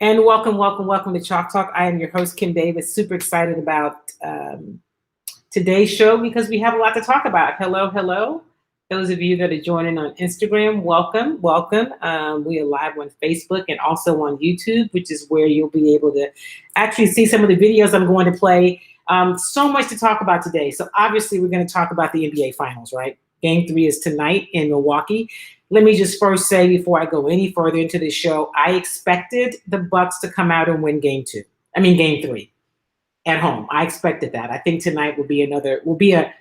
And welcome to Chalk Talk. I am your host, Kim Davis. Super excited about today's show because we have a lot to talk about. Hello. Those of you that are joining on Instagram, welcome. We are live on Facebook and also on YouTube, which is where you'll be able to actually see some of the videos I'm going to play. So much to talk about today. So obviously we're going to talk about the NBA Finals, right? Game 3 is tonight in Milwaukee. Let me just first say before I go any further into this show, I expected the Bucks to come out and win Game 3 at home. I expected that. I think tonight will be a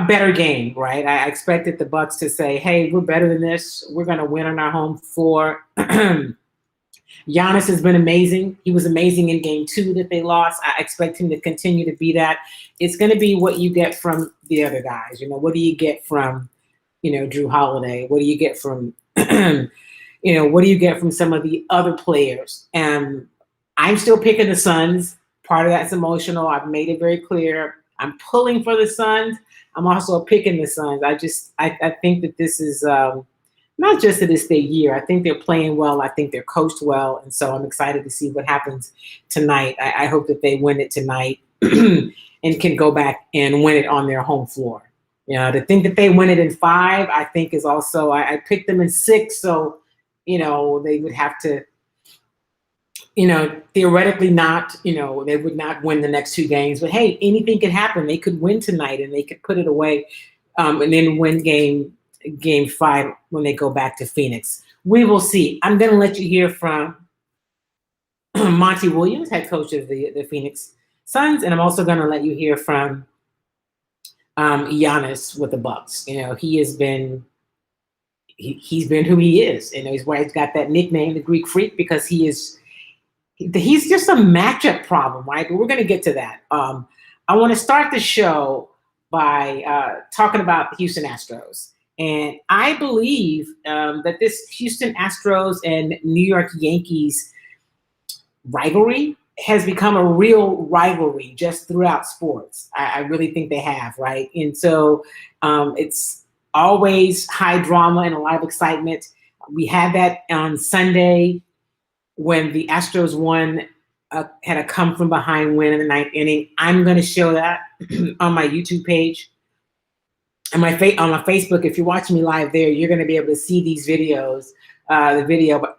better game, right? I expected the Bucks to say, "Hey, we're better than this. We're going to win on our home floor." Giannis has been amazing. He was amazing in Game 2 that they lost. I expect him to continue to be that. It's going to be what you get from the other guys. What do you get from Drew Holiday? What do you get from, what do you get from some of the other players? And I'm still picking the Suns. Part of that's emotional. I've made it very clear. I'm pulling for the Suns. I'm also picking the Suns. I think that this is not just that it's their year. I think they're playing well. I think they're coached well. And so I'm excited to see what happens tonight. I hope that they win it tonight and can go back and win it on their home floor. To think that they win it in 5, I think is also, I picked them in 6. So, they would have to, theoretically not, they would not win the next 2 games. But hey, anything could happen. They could win tonight and they could put it away and then win game 5 when they go back to Phoenix. We will see. I'm going to let you hear from Monty Williams, head coach of the Phoenix Suns. And I'm also going to let you hear from Giannis with the Bucks. He's been who he is. He's why he's got that nickname, the Greek Freak, because he's just a matchup problem, right? But we're going to get to that. I want to start the show by talking about the Houston Astros. And I believe that this Houston Astros and New York Yankees rivalry has become a real rivalry just throughout sports. I really think they have, right? And so it's always high drama and a lot of excitement. We had that on Sunday when the Astros won, had a come from behind win in the 9th inning. I'm going to show that on my YouTube page. And on my Facebook, if you're watching me live there, you're going to be able to see these videos, the video. But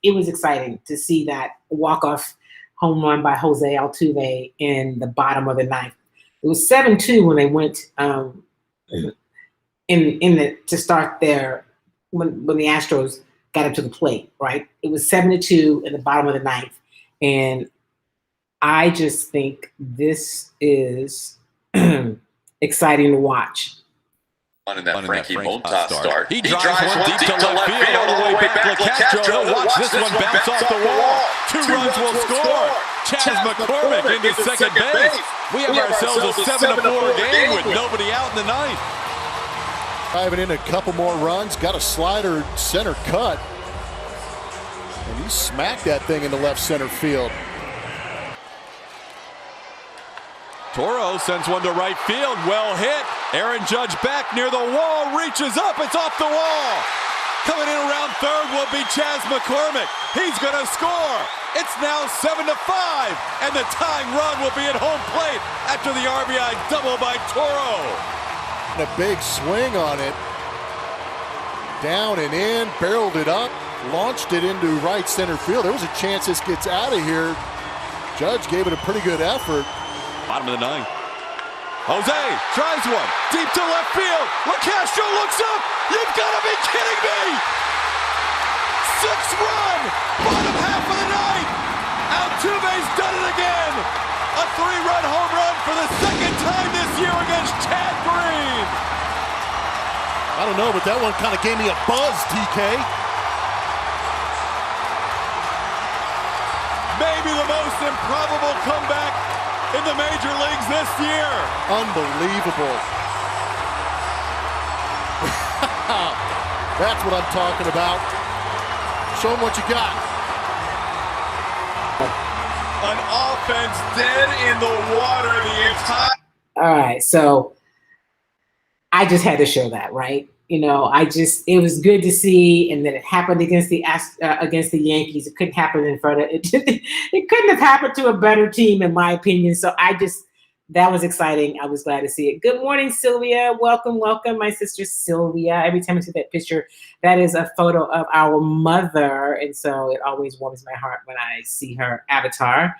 it was exciting to see that walk-off home run by Jose Altuve in the bottom of the 9th. It was 7-2 when they went to start there when the Astros got up to the plate, right? It was 7-2 in the bottom of the 9th. And I just think this is exciting to watch. In that Frankie Montas start. He drives one deep to left field, all the way back to Castro. Watch this one bounce off the wall. 2 runs will score. Chaz McCormick into second base. We have ourselves a 7-4 game with nobody out in the 9th. Driving in a couple more runs, got a slider center cut. And he smacked that thing into left center field. Toro sends one to right field, well hit. Aaron Judge back near the wall, reaches up, it's off the wall. Coming in around third will be Chaz McCormick. He's gonna score. It's now 7-5, and the tying run will be at home plate after the RBI double by Toro. And a big swing on it. Down and in, barreled it up, launched it into right center field. There was a chance this gets out of here. Judge gave it a pretty good effort. Bottom of the 9th. Jose tries one deep to left field. LaCastro looks up. You've got to be kidding me! 6-run, bottom half of the 9th. Altuve's done it again. A 3-run home run for the 2nd time this year against Chad Green. I don't know, but that one kind of gave me a buzz, TK. Maybe the most improbable comeback in the major leagues this year. Unbelievable. That's what I'm talking about. Show them what you got. An offense dead in the water the entire... All right, so I just had to show that, right? it was good to see, and that it happened against the Yankees. It couldn't happen in front of it. It couldn't have happened to a better team, in my opinion. So that was exciting. I was glad to see it. Good morning, Sylvia. Welcome, my sister Sylvia. Every time I see that picture, that is a photo of our mother, and so it always warms my heart when I see her avatar.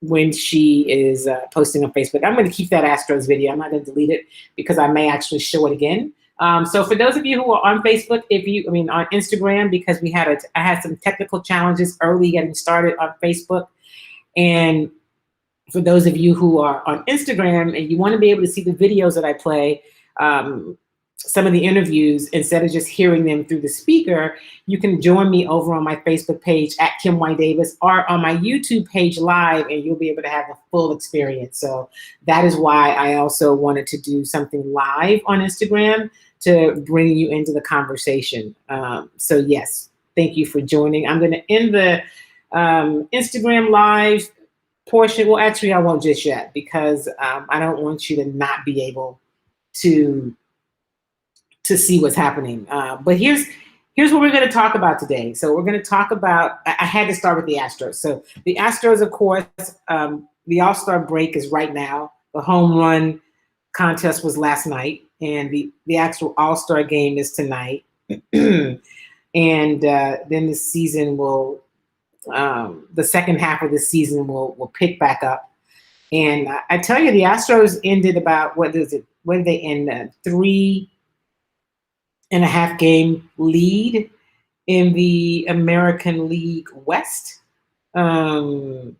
When she is posting on Facebook. I'm going to keep that Astros video. I'm not going to delete it because I may actually show it again. So for those of you who are on Facebook, on Instagram, because I had some technical challenges early getting started on Facebook. And for those of you who are on Instagram and you want to be able to see the videos that I play, some of the interviews, instead of just hearing them through the speaker, you can join me over on my Facebook page at Kim Y. Davis or on my YouTube page live, and you'll be able to have a full experience. So that is why I also wanted to do something live on Instagram to bring you into the conversation. So yes, thank you for joining. I'm going to end the Instagram live portion. Well, actually, I won't just yet because I don't want you to not be able to see what's happening. But here's what we're going to talk about today. So we're going to talk about, I had to start with the Astros. So the Astros, of course, the All-Star break is right now. The home run contest was last night, and the actual All-Star game is tonight. And then the season will, the second half of the season will pick back up. And I tell you, the Astros ended about, what did they end? 3.5 game lead in the American League West. So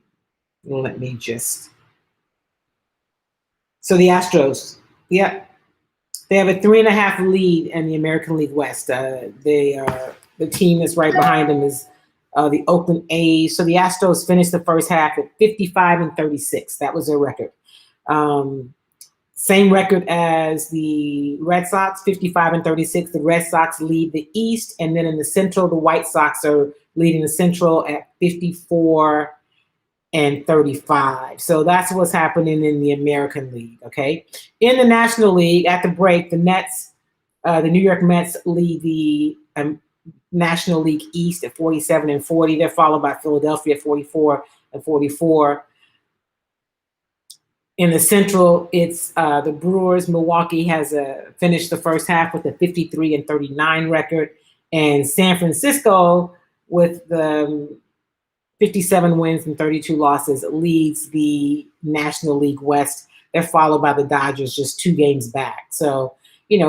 the Astros, they have a 3.5 lead in the American League West. The team that's right behind them is the Oakland A's. So the Astros finished the first half at 55-36. That was their record. Same record as the Red Sox, 55-36. The Red Sox lead the East, and then in the Central, the White Sox are leading the Central at 54-35. So that's what's happening in the American League. Okay, in the National League, at the break, the Mets, the New York Mets lead the National League East at 47-40. They're followed by Philadelphia at 44-44. In the Central, it's the Brewers. Milwaukee has finished the first half with a 53-39 record, and San Francisco, with the 57 wins and 32 losses, leads the National League West. They're followed by the Dodgers, just 2 games back. So,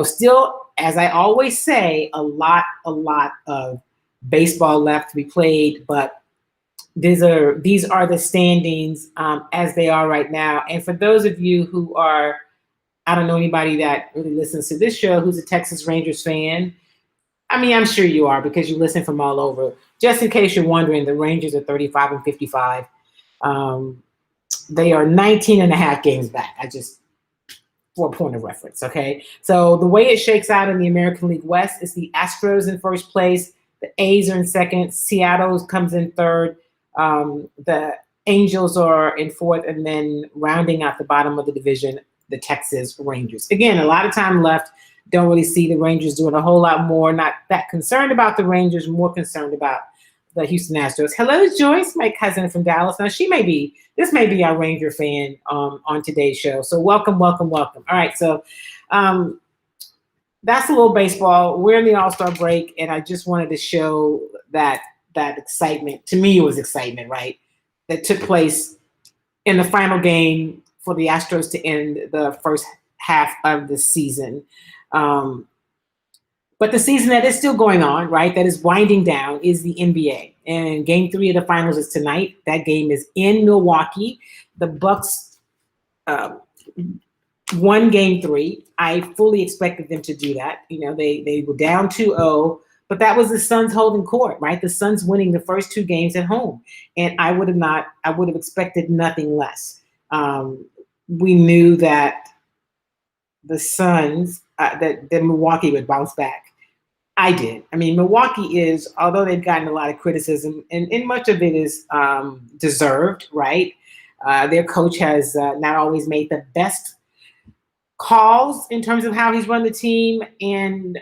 still, as I always say, a lot of baseball left to be played, but these are the standings as they are right now. And for those of you who are, I don't know anybody that really listens to this show who's a Texas Rangers fan. I mean, I'm sure you are because you listen from all over. Just in case you're wondering, the Rangers are 35-55. They are 19.5 games back. For a point of reference, okay? So the way it shakes out in the American League West is the Astros in first place. The A's are in second. Seattle comes in third. The Angels are in fourth, and then rounding out the bottom of the division, the Texas Rangers. Again, a lot of time left. Don't really see the Rangers doing a whole lot more. Not that concerned about the Rangers, more concerned about the Houston Astros. Hello, Joyce, my cousin from Dallas. Now, this may be our Ranger fan on today's show. So welcome. All right, so that's a little baseball. We're in the All-Star break, and I just wanted to show that excitement. To me, it was excitement, right? That took place in the final game for the Astros to end the first half of the season. But the season that is still going on, right, that is winding down, is the NBA. And Game 3 of the finals is tonight. That game is in Milwaukee. The Bucks won Game 3. I fully expected them to do that. They were down 2-0. But that was the Suns holding court, right? The Suns winning the first 2 games at home. And I would have expected nothing less. We knew that the Suns, that Milwaukee would bounce back. I did. I mean, Milwaukee is, although they've gotten a lot of criticism, and much of it is deserved, right? Their coach has not always made the best calls in terms of how he's run the team, and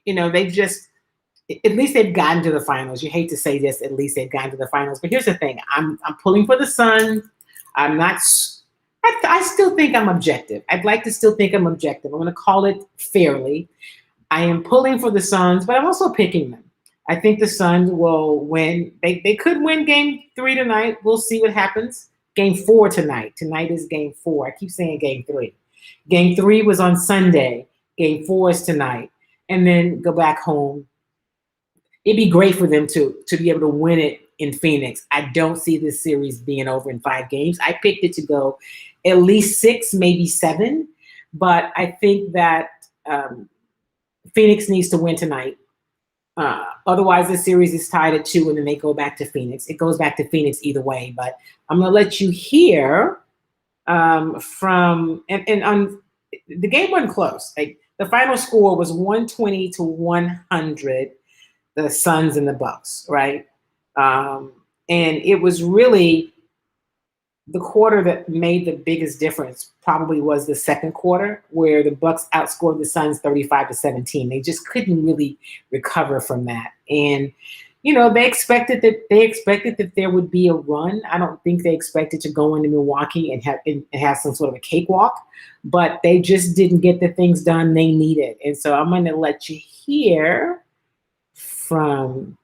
they've just, at least they've gotten to the finals. You hate to say this, at least they've gotten to the finals. But here's the thing: I'm pulling for the Suns. I'm not. I still think I'm objective. I'd like to still think I'm objective. I'm going to call it fairly. I am pulling for the Suns, but I'm also picking them. I think the Suns will win. They could win Game 3 tonight. We'll see what happens. Game 4 tonight. Tonight is Game 4. I keep saying Game 3. Game 3 was on Sunday. Game 4 is tonight. And then go back home. It'd be great for them to be able to win it in Phoenix. I don't see this series being over in 5 games. I picked it to go at least 6, maybe 7. But I think that Phoenix needs to win tonight. Otherwise, the series is tied at 2, and then they go back to Phoenix. It goes back to Phoenix either way. But I'm going to let you hear from – and on the game wasn't close. Like, the final score was 120-100, the Suns and the Bucks, right? And it was really the quarter that made the biggest difference probably was the second quarter, where the Bucks outscored the Suns 35-17. They just couldn't really recover from that. And, they expected that there would be a run. I don't think they expected to go into Milwaukee and have some sort of a cakewalk, but they just didn't get the things done they needed. And so I'm going to let you hear from,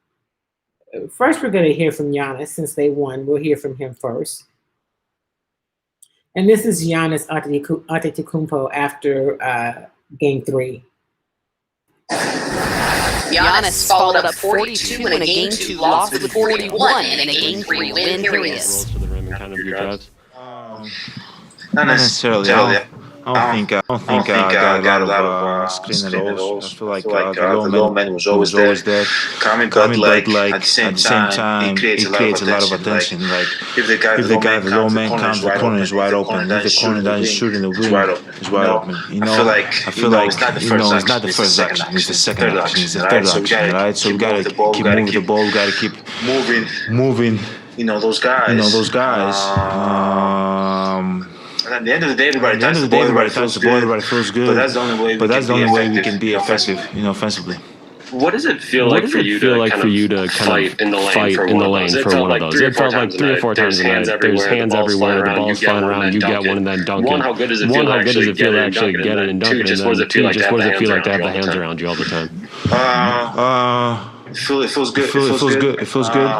first we're going to hear from Giannis since they won. We'll hear from him first. And this is Giannis Antetokounmpo after Game 3. Giannis followed up 42 in a Game 2 loss with 41 in a Game 3 win. Here he is. To the rim and kind of your drives? Not necessarily. I don't think I got a lot of screen at all. I feel like the low man was always there. Coming, but like at the same time, it creates a lot of attention. Like if the guy the low man comes, the corner is wide open. If the corner doesn't shoot in the wing, it's wide open. I feel like it's not the first action. It's the second action. It's the third action, right? So we gotta keep moving the ball. We gotta keep moving. Those guys. And at the end of the day, everybody touches the ball, everybody feels good. But that's the only way we can be effective, offensively. What does it feel like for you to fight in the lane for one of those? It felt like 3 or 4 times a night. There's hands everywhere, the ball's flying around, you get one and then dunk it. One, how good does it feel to actually get it and dunk it? And then 2, what does it feel like to have the hands around you all the time? It feels good. It feels good.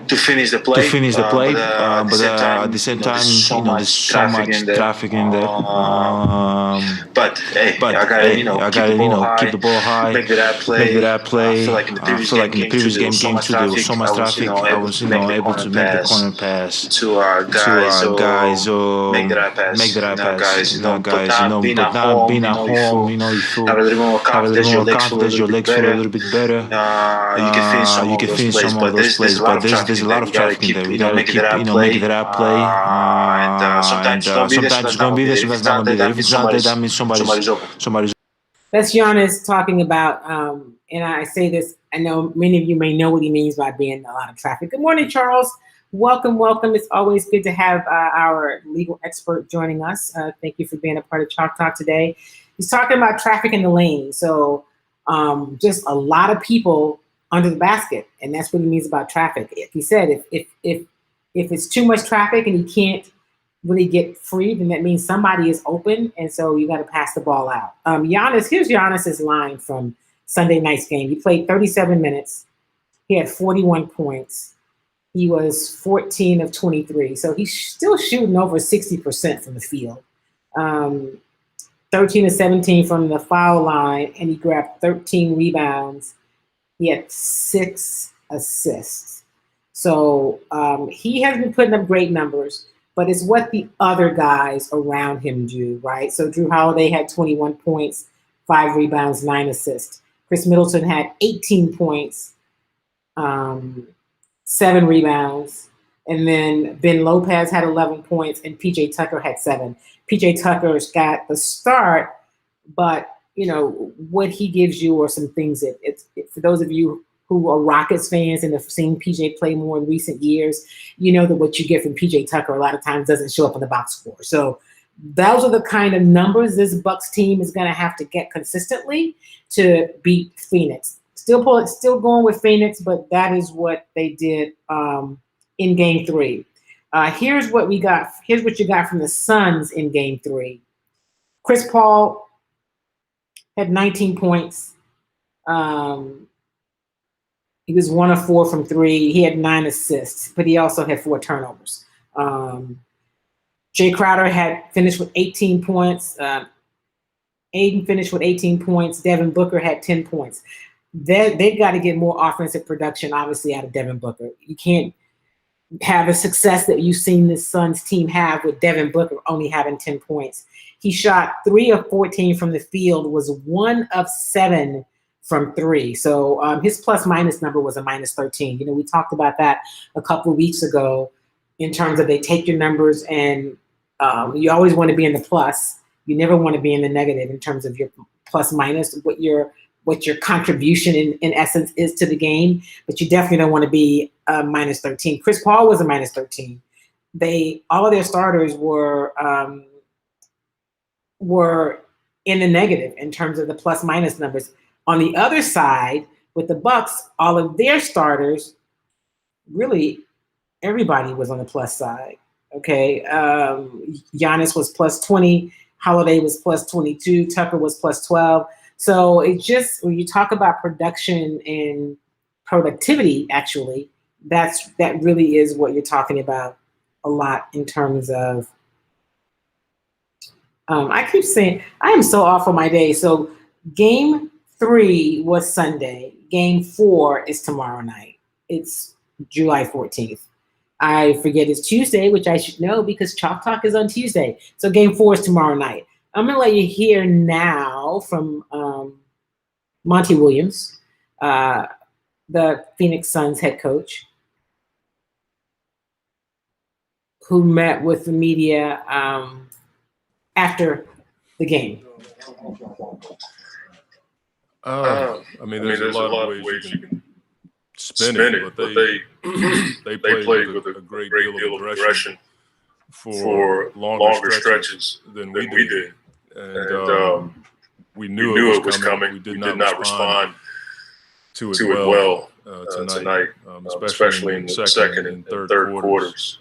To finish the play, but at the same time, there's so much traffic in there. But hey, I gotta keep the ball high, make that play. I feel like in the previous game 2, there was so much traffic. I was able to make the corner pass to our guys, or make the right pass, guys. But now being at home, you feel have a little more confidence. Your legs feel a little bit better. You can finish some of those plays, but there's a lot of traffic in there. We gotta keep, make it that play. And sometimes it's gonna be there, sometimes it's not gonna be there. If it's not there, that means somebody's open. That's Giannis talking about, and I say this, I know many of you may know what he means by being a lot of traffic. Good morning, Charles. Welcome. It's always good to have our legal expert joining us. Thank you for being a part of Chalk Talk today. He's talking about traffic in the lane. So just a lot of people under the basket, and that's what he means about traffic. If he said if it's too much traffic and he can't really get free, then that means somebody is open, and so you got to pass the ball out. Here's Giannis's line from Sunday night's game. He played 37 minutes. He had 41 points. He was 14 of 23, so he's still shooting over 60% from the field. 13 of 17 from the foul line, and he grabbed 13 rebounds. He had 6 assists. So he has been putting up great numbers, but it's what the other guys around him do, right? So Drew Holiday had 21 points, 5 rebounds, 9 assists. Chris Middleton had 18 points, 7 rebounds. And then Ben Lopez had 11 points, and PJ Tucker had 7. PJ Tucker's got the start, but what he gives you are some things that for those of you who are Rockets fans and have seen PJ play more in recent years, that what you get from PJ Tucker a lot of times doesn't show up on the box score. So those are the kind of numbers this Bucks team is going to have to get consistently to beat Phoenix. Still going with Phoenix, but that is what they did in Game 3. Here's what we got. Here's what you got from the Suns in Game 3. Chris Paul had 19 points. He was 1 of 4 from 3. He had 9 assists, but he also had 4 turnovers. Jay Crowder had finished with 18 points. Aiden finished with 18 points. Devin Booker had 10 points. They've got to get more offensive production, obviously, out of Devin Booker. You can't have the success that you've seen this Suns team have with Devin Booker only having 10 points. He shot 3 of 14 from the field, was 1 of 7 from 3. So his plus-minus number was a -13. We talked about that a couple of weeks ago in terms of they take your numbers and you always want to be in the plus. You never want to be in the negative in terms of your plus-minus, what your contribution in essence is to the game, but you definitely don't want to be a -13. Chris Paul was a -13. All of their starters were in the negative in terms of the plus-minus numbers. On the other side, with the Bucks, all of their starters, really everybody was on the plus side. Okay, Giannis was +20, Holiday was +22, Tucker was +12. So it just, when you talk about production and productivity, actually, that really is what you're talking about a lot in terms of. I keep saying I am so off on my day. So Game 3 was Sunday. Game 4 is tomorrow night. It's July 14th. I forget it's Tuesday, which I should know because Chalk Talk is on Tuesday. So Game 4 is tomorrow night. I'm going to let you hear now from Monty Williams, the Phoenix Suns head coach, who met with the media after the game. I mean, there's a lot of ways you can spin it, but they played with a great deal of aggression for longer stretches than we did. And we knew it was coming. We did not respond to it well tonight, especially in the second and third quarters.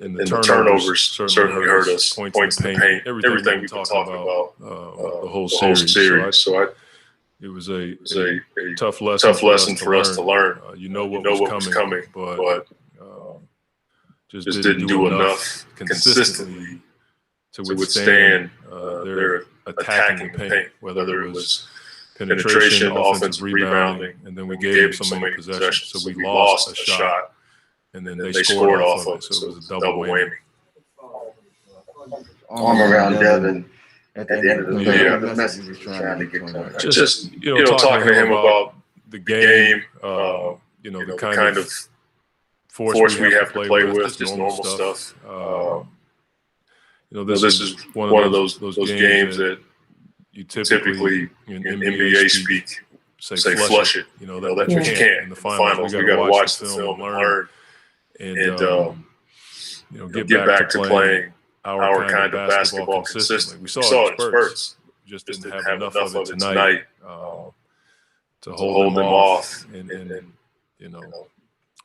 And the turnovers certainly hurt us. Points in the paint, everything we talked about the whole series. It was a tough lesson for us to learn. You know what was coming, but just didn't do enough consistently to withstand their attacking paint, whether it was penetration, offensive rebounding, and then we gave them so many possessions. So we lost a shot, and then they scored off of it. So it was a double whammy. Arm around Devin at the end of the day. The message was trying to get to just talking to him about the game, the kind of force we have to play with, just normal stuff. This is one of those games that you typically in NBA speak say flush it. That you can't in the finals. We got to watch the film and learn, and get back to playing our kind of basketball consistently. We saw it in spurts. Just didn't have enough of it tonight to hold them off and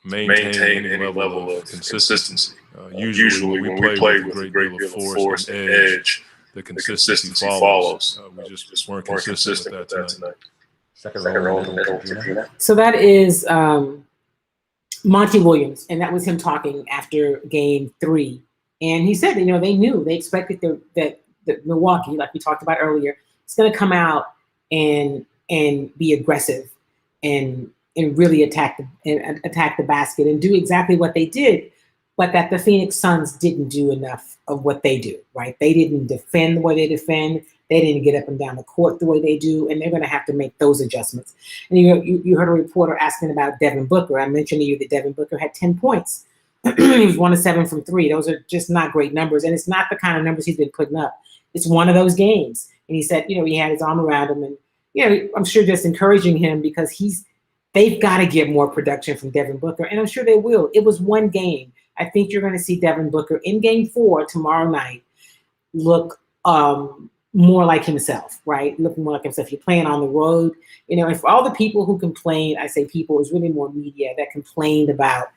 maintain any level of consistency. Usually when we play with a great deal of force and edge, the consistency follows. We just weren't consistent with that tonight. Second row in the middle. So that is Monty Williams, and that was him talking after Game 3. And he said, they expected that Milwaukee, like we talked about earlier, is going to come out and be aggressive and really attack the basket and do exactly what they did, but that the Phoenix Suns didn't do enough of what they do, right? They didn't defend the way they defend. They didn't get up and down the court the way they do, and they're going to have to make those adjustments. And you heard a reporter asking about Devin Booker. I mentioned to you that Devin Booker had 10 points. He was 1 of 7 from 3. Those are just not great numbers, and it's not the kind of numbers he's been putting up. It's one of those games. And he said, he had his arm around him, and I'm sure just encouraging him because they've got to get more production from Devin Booker, and I'm sure they will. It was one game. I think you're going to see Devin Booker in Game 4 tomorrow night look more like himself, right? Look more like himself. You're playing on the road, and for all the people who complain, I say people, is really more media that complained about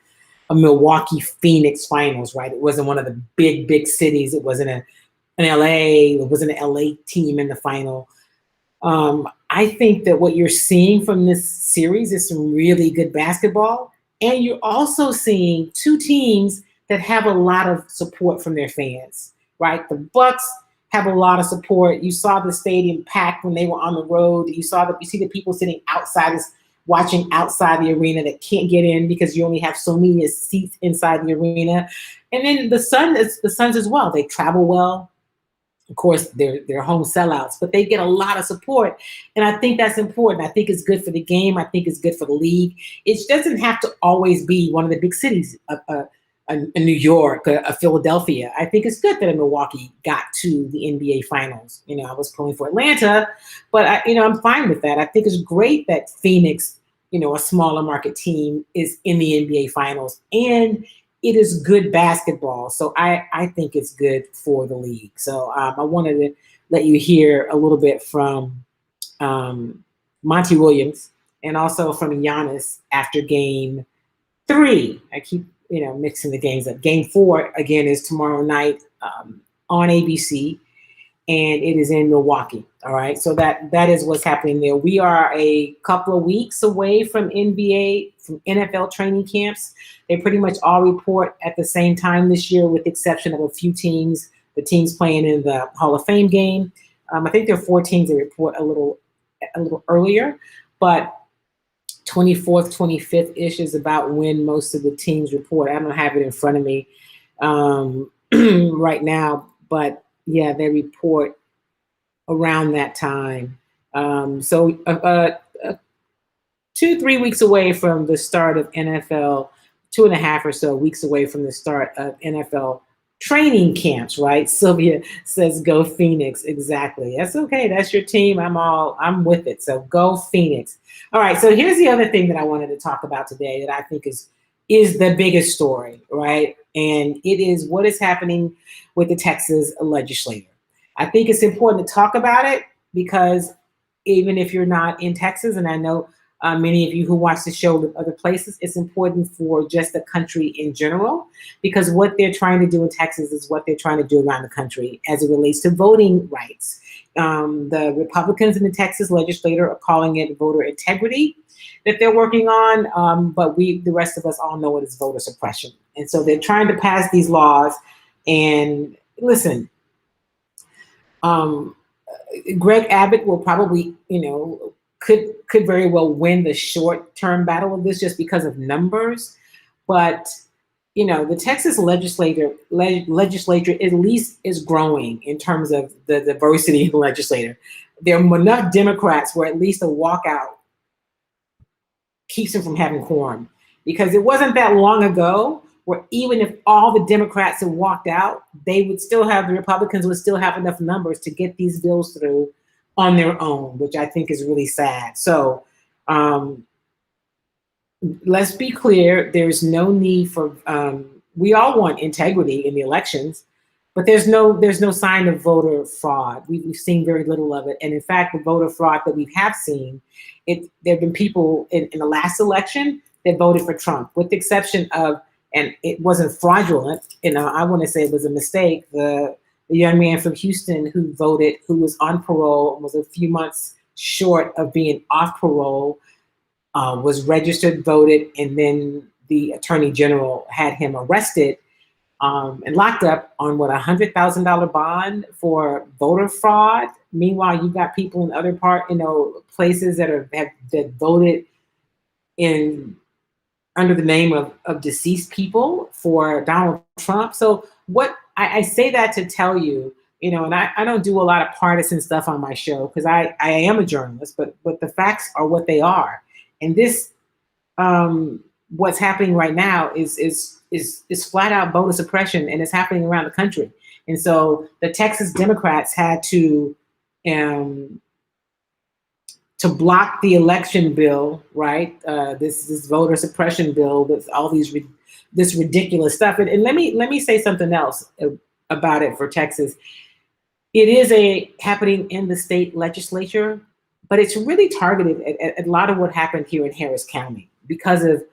a Milwaukee Phoenix finals, right? It wasn't one of the big cities. It wasn't an LA. It wasn't an LA team in the final. I think that what you're seeing from this series is some really good basketball. And you're also seeing two teams that have a lot of support from their fans, right? The Bucks have a lot of support. You saw the stadium packed when they were on the road. You see the people sitting outside, watching outside the arena that can't get in because you only have so many seats inside the arena. And then the Suns as well. They travel well. Of course, they're home sellouts, but they get a lot of support. And I think that's important. I think it's good for the game. I think it's good for the league. It doesn't have to always be one of the big cities, a New York, a Philadelphia. I think it's good that Milwaukee got to the NBA Finals. I was pulling for Atlanta, but I'm fine with that. I think it's great that Phoenix, a smaller market team, is in the NBA Finals, and it is good basketball. So I think it's good for the league. So I wanted to let you hear a little bit from Monty Williams and also from Giannis after Game 3. I keep mixing the games up. Game 4, again, is tomorrow night on ABC, and it is in Milwaukee. All right, so that is what's happening there. We are a couple of weeks away from NFL training camps. They pretty much all report at the same time this year, with the exception of a few teams. The teams playing in the Hall of Fame game. I think there are 4 teams that report a little earlier, but 24th, 25th-ish is about when most of the teams report. I don't have it in front of me right now, but yeah, they report around that time. So 2-3 weeks away from the start of NFL, 2.5 or so weeks away from the start of NFL training camps, right? Sylvia says, go Phoenix. Exactly. That's okay. That's your team. I'm with it. So go Phoenix. All right. So here's the other thing that I wanted to talk about today that I think is the biggest story, right? And it is what is happening with the Texas Legislature. I think it's important to talk about it because even if you're not in Texas, and I know many of you who watch the show in other places, it's important for just the country in general, because what they're trying to do in Texas is what they're trying to do around the country as it relates to voting rights. The Republicans in the Texas Legislature are calling it voter integrity that they're working on, but the rest of us all know it is voter suppression. And so they're trying to pass these laws. And listen, Greg Abbott will probably, could very well win the short-term battle of this just because of numbers. But, the Texas legislature at least is growing in terms of the diversity in the legislature. There are enough Democrats where at least a walkout keeps them from having quorum. Because it wasn't that long ago where even if all the Democrats had walked out, the Republicans would still have enough numbers to get these bills through on their own, which I think is really sad. So let's be clear, there's no need for, we all want integrity in the elections, but there's no sign of voter fraud. We've seen very little of it. And in fact, the voter fraud that we have seen, there have been people in the last election that voted for Trump, with the exception of, and it wasn't fraudulent, I want to say it was a mistake, the young man from Houston who voted, who was on parole and was a few months short of being off parole, was registered, voted, and then the attorney general had him arrested and locked up on $100,000 bond for voter fraud. Meanwhile, you got people in other places that voted under the name of deceased people for Donald Trump. So what I say that to tell you, and I don't do a lot of partisan stuff on my show because I am a journalist, but the facts are what they are. And this, what's happening right now is flat out voter suppression, and it's happening around the country. And so the Texas Democrats had to block the election bill, right? This voter suppression bill with all these this ridiculous stuff. And let me say something else about it for Texas. It is happening in the state legislature, but it's really targeted at a lot of what happened here in Harris County because of,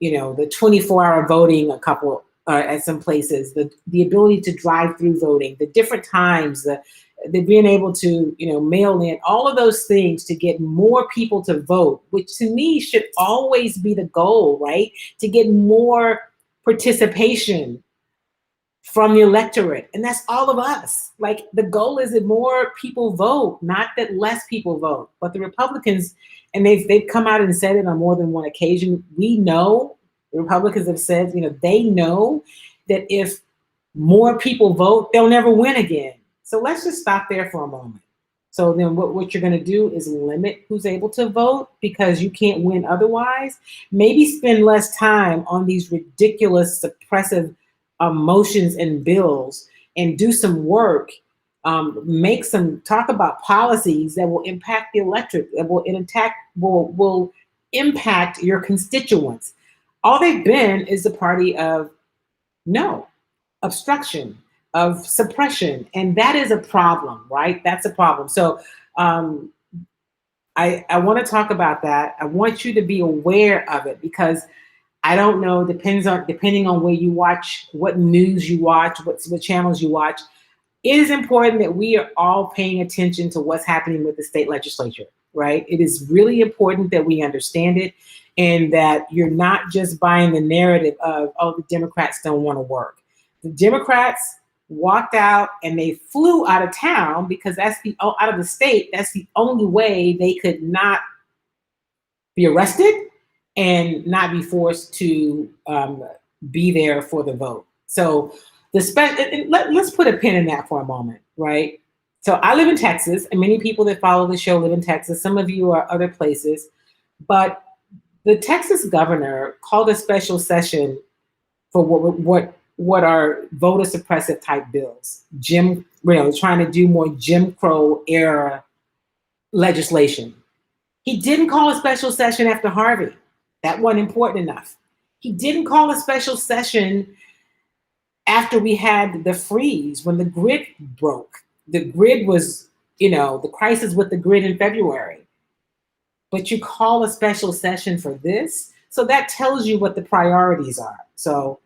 the 24-hour voting at some places, the ability to drive through voting, the different times, the being able to, mail in, all of those things to get more people to vote, which to me should always be the goal, right? To get more participation from the electorate. And that's all of us. Like, the goal is that more people vote, not that less people vote. But the Republicans, and they've come out and said it on more than one occasion, we know, the Republicans have said, they know that if more people vote, they'll never win again. So let's just stop there for a moment. So then what you're going to do is limit who's able to vote because you can't win otherwise. Maybe spend less time on these ridiculous suppressive motions and bills and do some work, talk about policies that will impact the electorate, that will impact your constituents. All they've been is a party of obstruction, of suppression, and that is a problem, right? That's a problem. So I want to talk about that. I want you to be aware of it because I don't know, depending on where you watch, what news you watch, what channels you watch, it is important that we are all paying attention to what's happening with the state legislature, right? It is really important that we understand it and that you're not just buying the narrative of, the Democrats don't want to work. The Democrats walked out and they flew out of town because out of the state, that's the only way they could not be arrested and not be forced to be there for the vote. So let's put a pin in that for a moment, right? So I live in Texas, and many people that follow the show live in Texas. Some of you are other places, but the Texas governor called a special session for what are voter suppressive type bills, trying to do more Jim Crow era legislation. He didn't call a special session after Harvey. That wasn't important enough. He didn't call a special session after we had the freeze, when the grid broke. The grid was, the crisis with the grid in February. But you call a special session for this? So that tells you what the priorities are. So,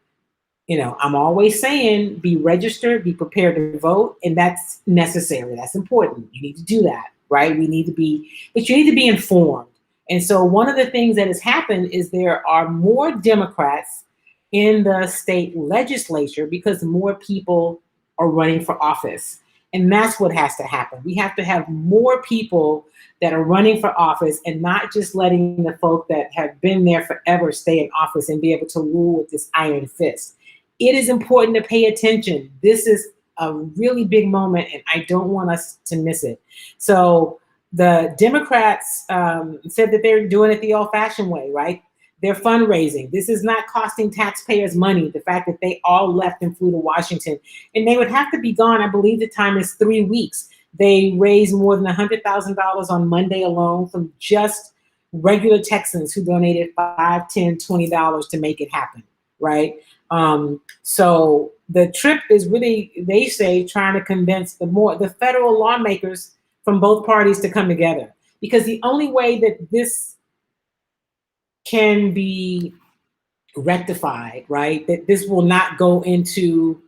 I'm always saying be registered, be prepared to vote, and that's necessary. That's important. You need to do that, right? But you need to be informed. And so one of the things that has happened is there are more Democrats in the state legislature because more people are running for office. And that's what has to happen. We have to have more people that are running for office and not just letting the folk that have been there forever stay in office and be able to rule with this iron fist. It is important to pay attention. This is a really big moment, and I don't want us to miss it. So the Democrats said that they're doing it the old-fashioned way, right? They're fundraising. This is not costing taxpayers money, the fact that they all left and flew to Washington. And they would have to be gone, I believe the time is 3 weeks. They raised more than $100,000 on Monday alone from just regular Texans who donated $5, $10, $20 to make it happen, right? So the trip is really, they say, trying to convince the federal lawmakers from both parties to come together. Because the only way that this can be rectified, right, that this will not go into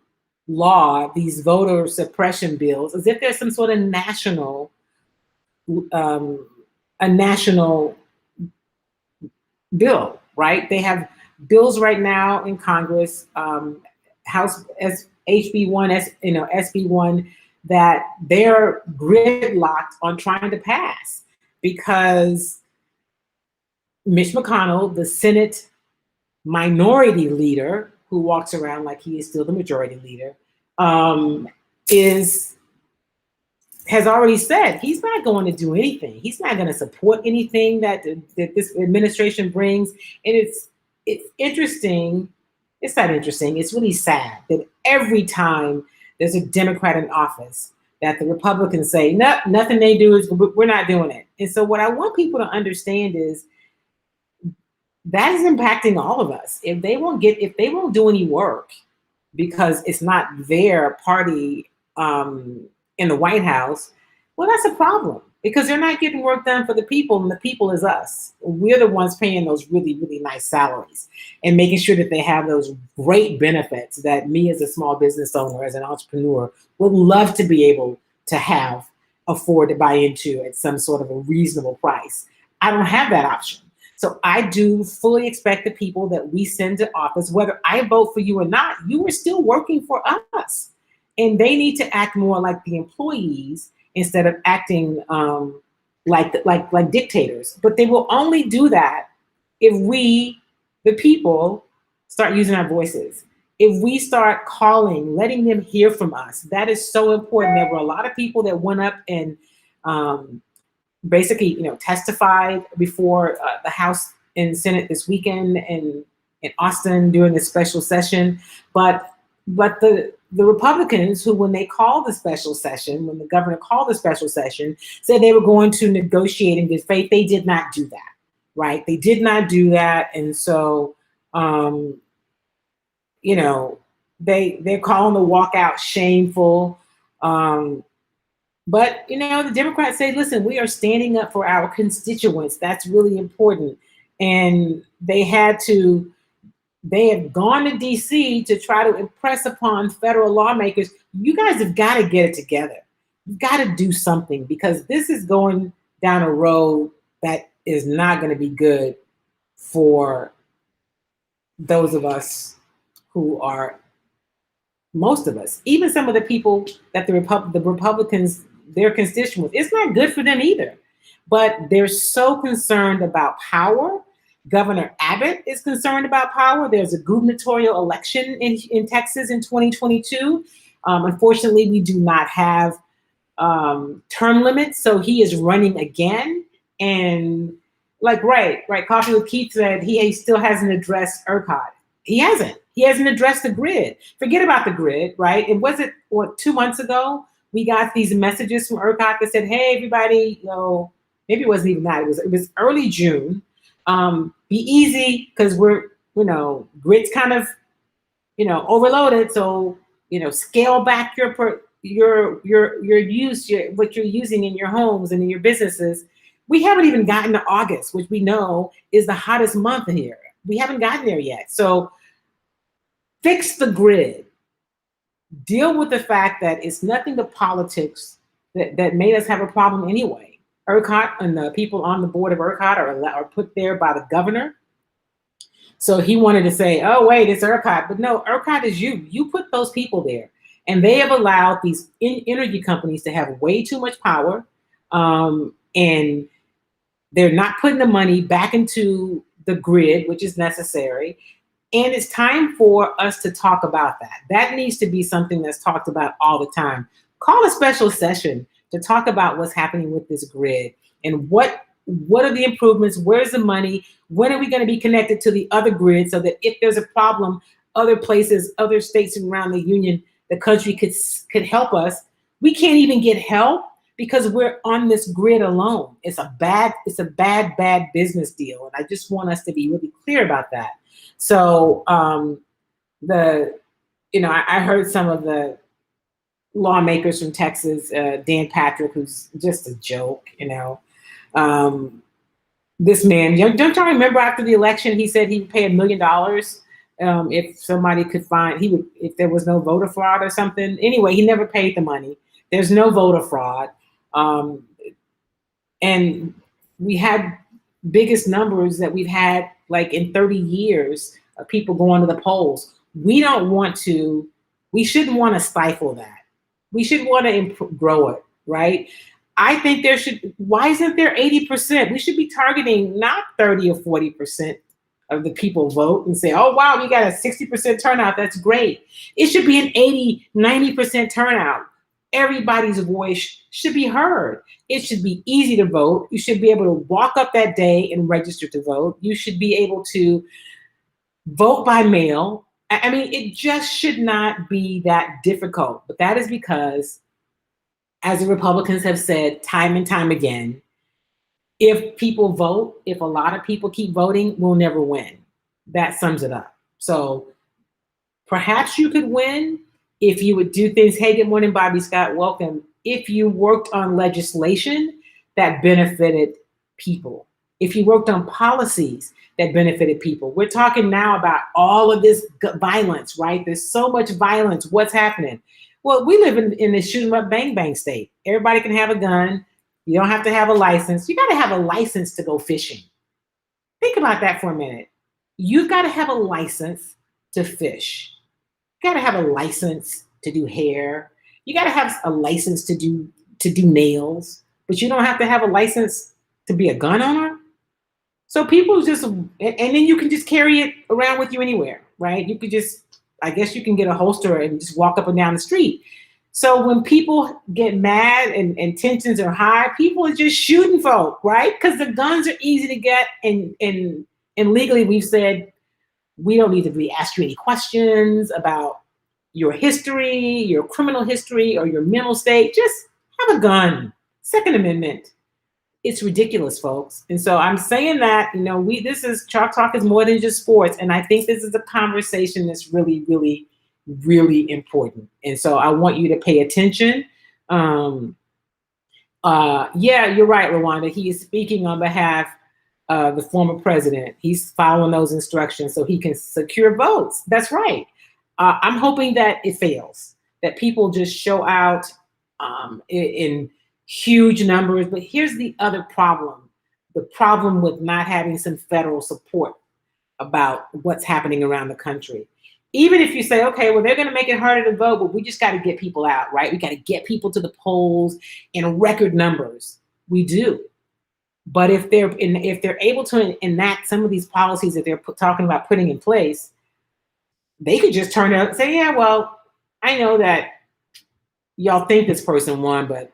law, these voter suppression bills, as if there's some sort of national bill, right? They have bills right now in Congress, House HB1, SB1, that they're gridlocked on trying to pass because Mitch McConnell, the Senate minority leader, who walks around like he is still the majority leader, has already said he's not going to do anything. He's not going to support anything that this administration brings. And it's interesting. It's not interesting. It's really sad that every time there's a Democrat in office, that the Republicans say, no, nothing they do is, we're not doing it. And so what I want people to understand is that is impacting all of us. If they won't do any work because it's not their party in the White House, well, that's a problem because they're not getting work done for the people, and the people is us. We're the ones paying those really, really nice salaries and making sure that they have those great benefits that me as a small business owner, as an entrepreneur, would love to be able to afford to buy into at some sort of a reasonable price. I don't have that option. So I do fully expect the people that we send to office, whether I vote for you or not, you are still working for us. And they need to act more like the employees instead of acting like dictators. But they will only do that if we, the people, start using our voices. If we start calling, letting them hear from us. That is so important. There were a lot of people that went up and basically, testified before the House and Senate this weekend in Austin during this special session. But the Republicans who, when they called the special session, when the governor called the special session, said they were going to negotiate in good faith, they did not do that, right? They did not do that. And so, they're calling the walkout shameful. But, the Democrats say, listen, we are standing up for our constituents. That's really important. And they have gone to DC to try to impress upon federal lawmakers, you guys have got to get it together. You've got to do something because this is going down a road that is not going to be good for those of us who are, most of us, even some of the people that the Republicans, their constituents, it's not good for them either. But they're so concerned about power. Governor Abbott is concerned about power. There's a gubernatorial election in Texas in 2022. Unfortunately, we do not have term limits, so he is running again. And right, Coffee with Keith said he still hasn't addressed ERCOT. He hasn't addressed the grid. Forget about the grid, right? It wasn't, 2 months ago, we got these messages from ERCOT that said, hey, everybody, maybe it wasn't even that. It was early June. Be easy because we're, grid's kind of, overloaded. So, scale back your use, what you're using in your homes and in your businesses. We haven't even gotten to August, which we know is the hottest month here. We haven't gotten there yet. So fix the grid. Deal with the fact that it's nothing but politics that made us have a problem anyway. ERCOT and the people on the board of ERCOT are put there by the governor. So he wanted to say, oh, wait, it's ERCOT. But no, ERCOT is you. You put those people there. And they have allowed these energy companies to have way too much power. And they're not putting the money back into the grid, which is necessary. And it's time for us to talk about that. That needs to be something that's talked about all the time. Call a special session to talk about what's happening with this grid and what are the improvements, where's the money, when are we going to be connected to the other grid so that if there's a problem, other places, other states around the union, the country could help us. We can't even get help because we're on this grid alone. It's a bad business deal. And I just want us to be really clear about that. So I heard some of the lawmakers from Texas, Dan Patrick, who's just a joke, this man, don't y'all remember after the election, he said he would pay $1 million if somebody could find, if there was no voter fraud or something. Anyway, he never paid the money. There's no voter fraud. And we had biggest numbers that we've had in 30 years of people going to the polls. We shouldn't want to stifle that. We should want to grow it, right? I think why isn't there 80%? We should be targeting not 30 or 40% of the people vote and say, oh, wow, we got a 60% turnout. That's great. It should be an 80, 90% turnout. Everybody's voice should be heard. It should be easy to vote. You should be able to walk up that day and register to vote. You should be able to vote by mail. I mean, it just should not be that difficult. But that is because, as the Republicans have said time and time again, if people vote, if a lot of people keep voting, we'll never win. That sums it up. So perhaps you could win if you would do things. Hey, good morning, Bobby Scott. Welcome. If you worked on legislation that benefited people, if you worked on policies that benefited people. We're talking now about all of this violence, right? There's so much violence. What's happening? Well, we live in this shoot 'em up, bang bang state. Everybody can have a gun. You don't have to have a license. You got to have a license to go fishing. Think about that for a minute. You've got to have a license to fish. You got to have a license to do hair. You got to have a license to do nails, but you don't have to have a license to be a gun owner. So people just, and then you can just carry it around with you anywhere, right? You could just, I guess you can get a holster and just walk up and down the street. So when people get mad and tensions are high, people are just shooting folk, right? Because the guns are easy to get, and legally we've said we don't need to be asked you any questions about your history, your criminal history, or your mental state. Just have a gun. Second Amendment. It's ridiculous, folks. And so I'm saying that, this is Chalk Talk is more than just sports. And I think this is a conversation that's really, really, really important. And so I want you to pay attention. Yeah, you're right, Rwanda. He is speaking on behalf of the former president. He's following those instructions so he can secure votes. That's right. I'm hoping that it fails, that people just show out in huge numbers. But here's the other problem. The problem with not having some federal support about what's happening around the country. Even if you say, okay, well, they're going to make it harder to vote, but we just got to get people out, right? We got to get people to the polls in record numbers. We do. But if they're able to enact some of these policies that they're talking about putting in place, they could just turn out and say, yeah, well, I know that y'all think this person won, but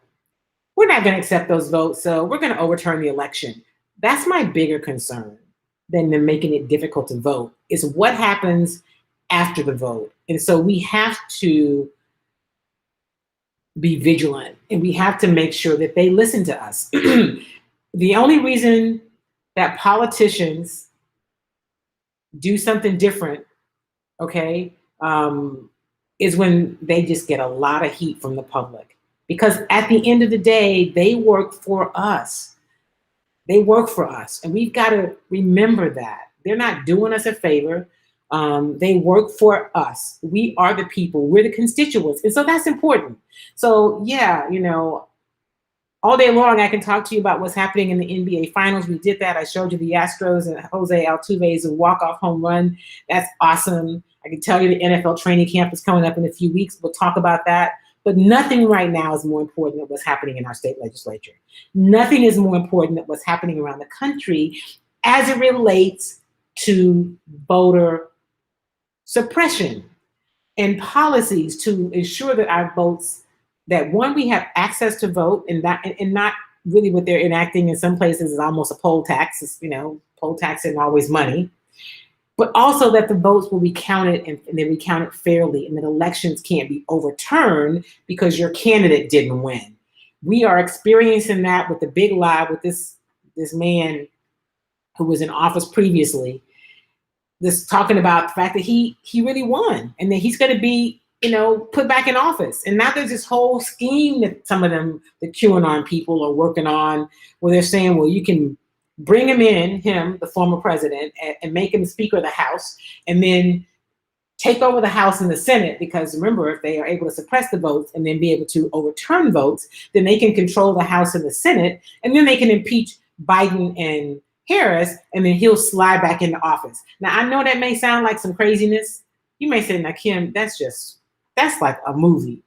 we're not going to accept those votes, so we're going to overturn the election. That's my bigger concern than them making it difficult to vote, is what happens after the vote. And so we have to be vigilant, and we have to make sure that they listen to us. The only reason that politicians do something different, okay, is when they just get a lot of heat from the public. Because at the end of the day, they work for us. They work for us. And we've got to remember that. They're not doing us a favor. They work for us. We are the people. We're the constituents. And so that's important. So yeah, all day long, I can talk to you about what's happening in the NBA Finals. We did that. I showed you the Astros and Jose Altuve's walk-off home run. That's awesome. I can tell you the NFL training camp is coming up in a few weeks. We'll talk about that. But nothing right now is more important than what's happening in our state legislature. Nothing is more important than what's happening around the country as it relates to voter suppression and policies to ensure that our votes, that one, we have access to vote, and not really what they're enacting in some places is almost a poll tax. It's, poll tax isn't always money. But also that the votes will be counted and they'll be counted fairly, and that elections can't be overturned because your candidate didn't win. We are experiencing that with the big lie with this man who was in office previously, this talking about the fact that he really won and that he's going to be, put back in office. And now there's this whole scheme that some of them, the QAnon people, are working on, where they're saying, well, you can bring him, the former president, and make him Speaker of the House, and then take over the House and the Senate, because remember, if they are able to suppress the votes and then be able to overturn votes, then they can control the House and the Senate, and then they can impeach Biden and Harris, and then he'll slide back into office. Now, I know that may sound like some craziness. You may say, now, Kim, that's like a movie.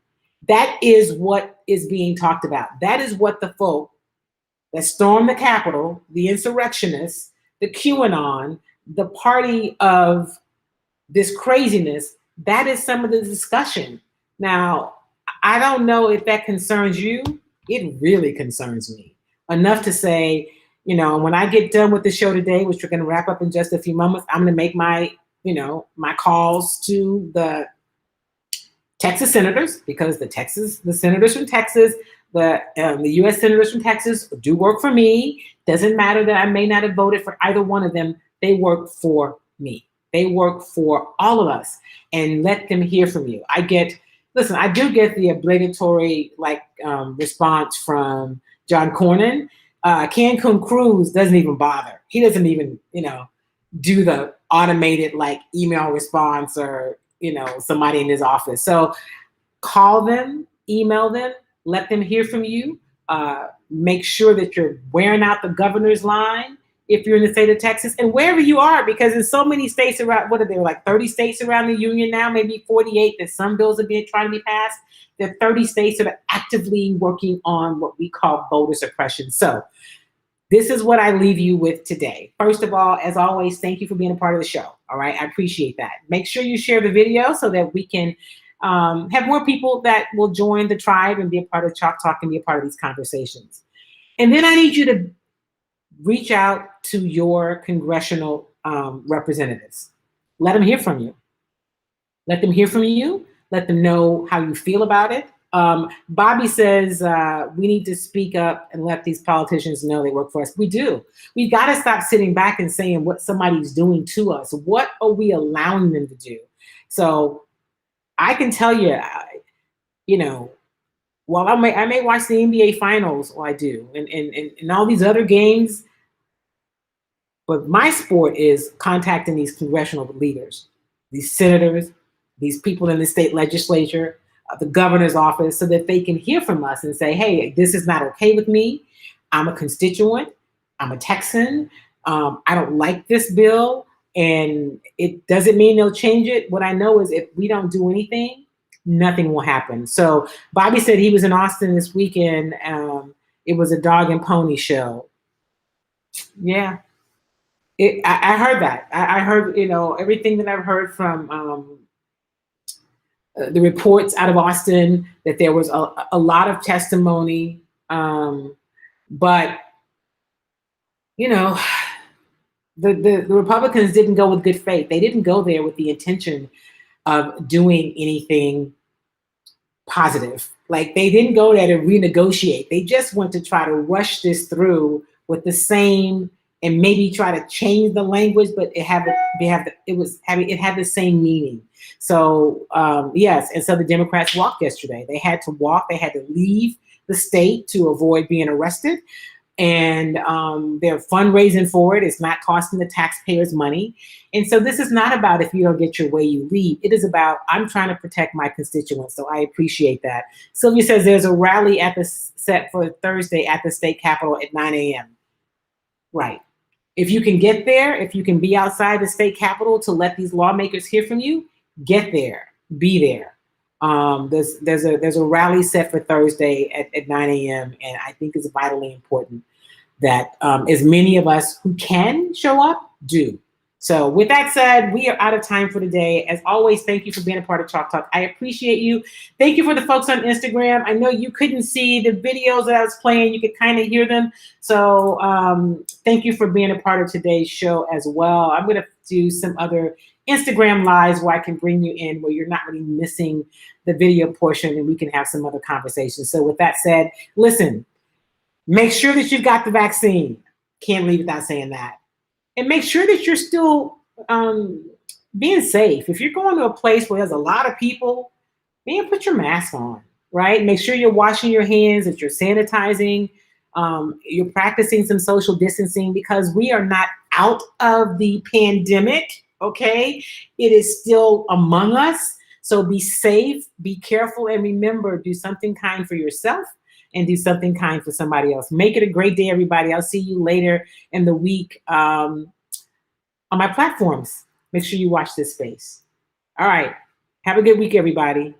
That is what is being talked about. That is what the folk that stormed the Capitol, the insurrectionists, the QAnon, the party of this craziness, that is some of the discussion. Now, I don't know if that concerns you. It really concerns me enough to say, when I get done with the show today, which we're going to wrap up in just a few moments, I'm going to make my calls to the Texas senators, because the senators from Texas, the U.S. senators from Texas do work for me. Doesn't matter that I may not have voted for either one of them. They work for me. They work for all of us, and let them hear from you. I do get the obligatory response from John Cornyn. Cancun Cruz doesn't even bother. He doesn't even, do the automated email response or, somebody in his office. So call them, email them, let them hear from you. Make sure that you're wearing out the governor's line if you're in the state of Texas and wherever you are, because in so many states around, what are there, 30 states around the union now, maybe 48, that some bills are trying to be passed. There are 30 states that are actively working on what we call voter suppression. So this is what I leave you with today. First of all, as always, thank you for being a part of the show. All right, I appreciate that. Make sure you share the video so that we can have more people that will join the tribe and be a part of Chalk Talk and be a part of these conversations. And then I need you to reach out to your congressional representatives. Let them hear from you. Let them hear from you. Let them know how you feel about it. Bobby says we need to speak up and let these politicians know they work for us. We do. We've got to stop sitting back and saying what somebody's doing to us. What are we allowing them to do? So I can tell you, while I may watch the NBA finals, or I do, and all these other games, but my sport is contacting these congressional leaders, these senators, these people in the state legislature, the governor's office, so that they can hear from us and say, hey, this is not okay with me. I'm a constituent. I'm a Texan. I don't like this bill, and it doesn't mean they'll change it. What I know is if we don't do anything, nothing will happen. So Bobby said he was in Austin this weekend. It was a dog and pony show. Yeah. I heard that. I heard, everything that I've heard from the reports out of Austin, that there was a lot of testimony. But, the Republicans didn't go with good faith. They didn't go there with the intention of doing anything positive. They didn't go there to renegotiate. They just went to try to rush this through with the same, and maybe try to change the language, but it had the same meaning. So yes, and so the Democrats walked yesterday. They had to walk. They had to leave the state to avoid being arrested. And they're fundraising for it. It's not costing the taxpayers money. And so this is not about if you don't get your way, you leave. It is about, I'm trying to protect my constituents. So I appreciate that. Sylvia says there's a rally set for Thursday at the state capitol at 9 a.m. Right. If you can get there, if you can be outside the state capitol to let these lawmakers hear from you, get there, be there. There's a rally set for Thursday at 9 a.m. and I think it's vitally important that as many of us who can show up do. So with that said, we are out of time for today. As always, thank you for being a part of Chalk Talk. I appreciate you. Thank you for the folks on Instagram. I know you couldn't see the videos that I was playing. You could kind of hear them. So thank you for being a part of today's show as well. I'm going to do some other Instagram lives where I can bring you in where you're not really missing the video portion and we can have some other conversations. So with that said, listen, make sure that you've got the vaccine. Can't leave without saying that. And make sure that you're still being safe. If you're going to a place where there's a lot of people, man, put your mask on, right? Make sure you're washing your hands, that you're sanitizing, you're practicing some social distancing, because we are not out of the pandemic, okay? It is still among us. So be safe, be careful, and remember, do something kind for yourself and do something kind for somebody else. Make it a great day, everybody. I'll see you later in the week on my platforms. Make sure you watch this space. All right. Have a good week, everybody.